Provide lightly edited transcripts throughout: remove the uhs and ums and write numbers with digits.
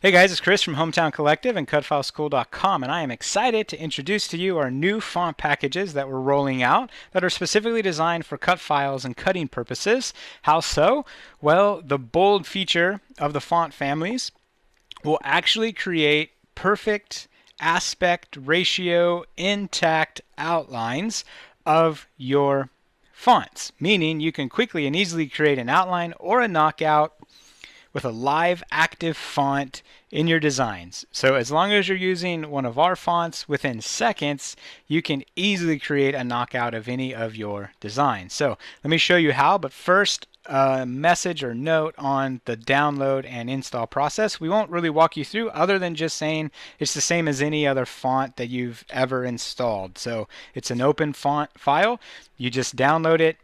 Hey guys, it's Chris from Hometown Collective and CutFileSchool.com, and I am excited to introduce to you our new font packages that we're rolling out that are specifically designed for cut files and cutting purposes. How so? Well, the bold feature of the font families will actually create perfect aspect ratio intact outlines of your fonts, meaning you can quickly and easily create an outline or a knockout with a live active font in your designs. So as long as you're using one of our fonts, within seconds you can easily create a knockout of any of your designs. So let me show you how, but first a message or note on the download and install process. We won't really walk you through other than just saying it's the same as any other font that you've ever installed. So it's an open font file. You just download it,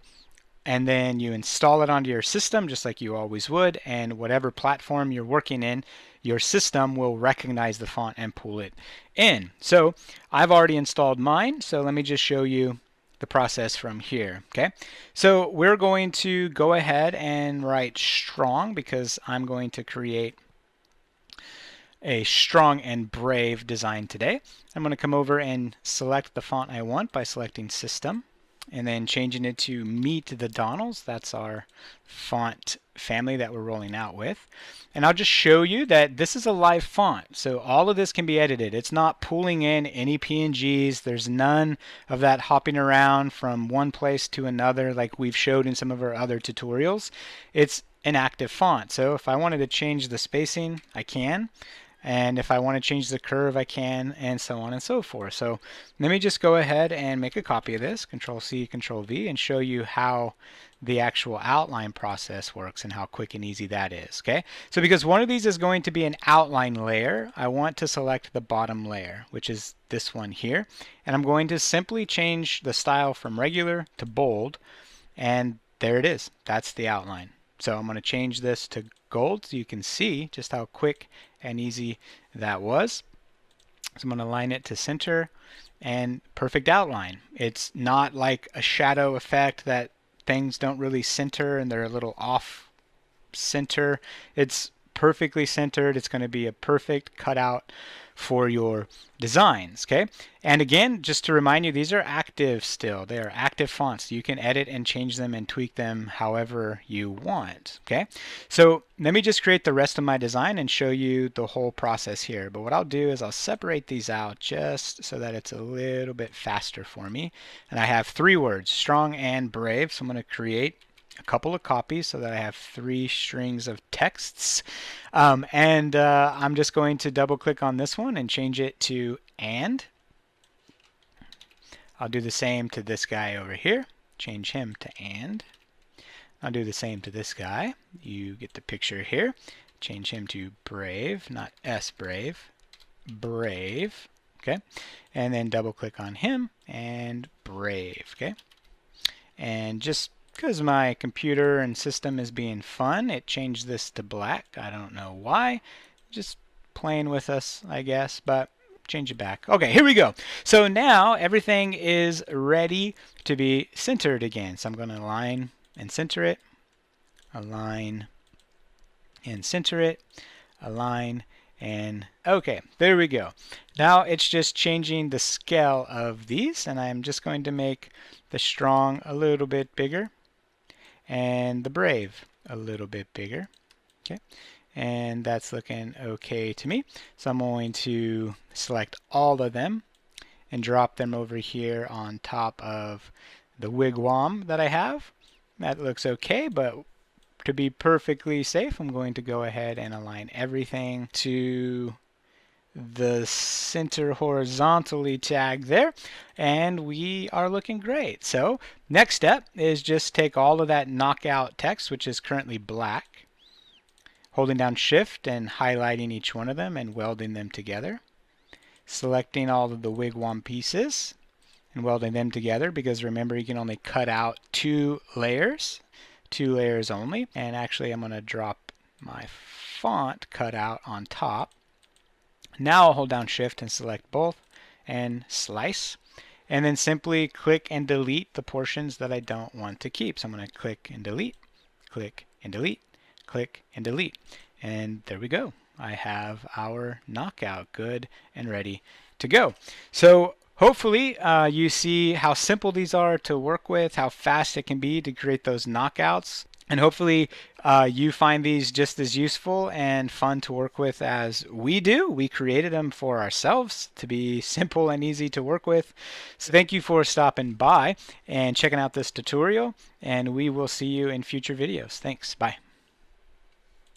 and then you install it onto your system just like you always would, and whatever platform you're working in, your system will recognize the font and pull it in. So I've already installed mine, so let me just show you the process from here. Okay, so we're going to go ahead and write strong because I'm going to create a strong and brave design today. I'm going to come over and select the font I want by selecting System, and then changing it to Meet the Donalds. That's our font family that we're rolling out with. And I'll just show you that this is a live font, so all of this can be edited. It's not pulling in any PNGs. There's none of that hopping around from one place to another like we've showed in some of our other tutorials. It's an active font, so if I wanted to change the spacing, I can. And if I want to change the curve, I can, and so on and so forth. So let me just go ahead and make a copy of this, Control C, Control V, and show you how the actual outline process works and how quick and easy that is. Okay, so because one of these is going to be an outline layer, I want to select the bottom layer, which is this one here, and I'm going to simply change the style from regular to bold, and there it is. That's the outline. So I'm going to change this to gold so you can see just how quick and easy that was. So I'm going to align it to center, and perfect outline. It's not like a shadow effect that things don't really center and they're a little off center. It's perfectly centered. It's going to be a perfect cutout for your designs. Okay, and again, just to remind you, these are active still. They are active fonts. You can edit and change them and tweak them however you want. Okay, so let me just create the rest of my design and show you the whole process here. But what I'll do is I'll separate these out just so that it's a little bit faster for me. And I have three words, strong and brave. So I'm going to create a couple of copies so that I have 3 strings of texts. I'm just going to double click on this one and change it to and. I'll do the same to this guy over here. Change him to and. I'll do the same to this guy. You get the picture here. Change him to brave, not S brave. Brave. Okay. And then double click on him and brave. Okay. And just because my computer and system is being fun, it changed this to black. I don't know why. Just playing with us, I guess, but change it back. Okay, here we go. So now everything is ready to be centered again. So I'm going to align and center it, align and center it, align, and okay, there we go. Now it's just changing the scale of these, and I'm just going to make the strong a little bit bigger and the brave a little bit bigger. Okay, and that's looking okay to me. So I'm going to select all of them and drop them over here on top of the wigwam that I have. That looks okay, but to be perfectly safe, I'm going to go ahead and align everything to the center horizontally tag there, and we are looking great. So next step is just take all of that knockout text, which is currently black, holding down shift and highlighting each one of them and welding them together, selecting all of the wigwam pieces and welding them together, because remember, you can only cut out 2 layers only. And actually I'm going to drop my font cutout on top. Now I'll hold down shift and select both and slice, and then simply click and delete the portions that I don't want to keep. So I'm going to click and delete, click and delete, click and delete, and there we go. I have our knockout good and ready to go. So hopefully you see how simple these are to work with, how fast it can be to create those knockouts. And hopefully you find these just as useful and fun to work with as we do. We created them for ourselves to be simple and easy to work with. So thank you for stopping by and checking out this tutorial, and we will see you in future videos. Thanks. Bye.